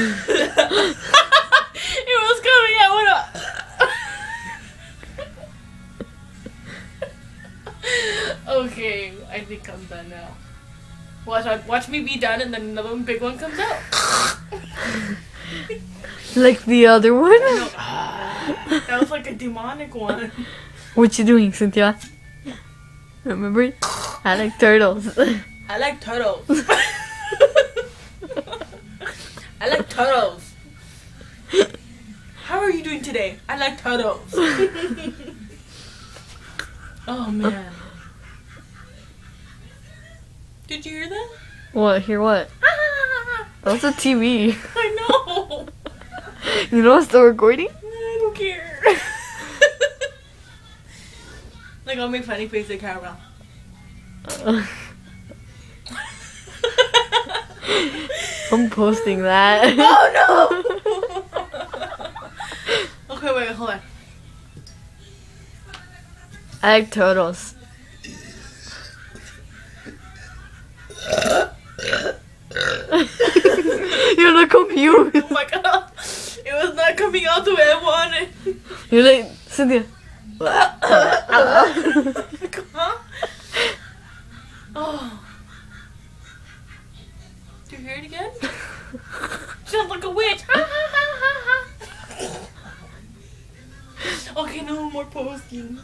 It was coming out when Okay, I think I'm done now. Watch me be done and then another big one comes out. Like the other one? No. That was like a demonic one. What you doing, Cynthia? Remember it? I like turtles. I like turtles. I like turtles. How are you doing today? I like turtles. Oh man. Did you hear that? What? Hear what? That was a TV. I know. You know I'm still recording? I don't care. Like I'll make funny face at camera. I'm posting that. Oh no! Okay, wait, hold on. I like turtles. You're not confused. Oh my god. It was not coming out the way I wanted. You're like, Cynthia. Huh? Oh. Do you hear it again? Sounds like a witch. Okay, no more posting.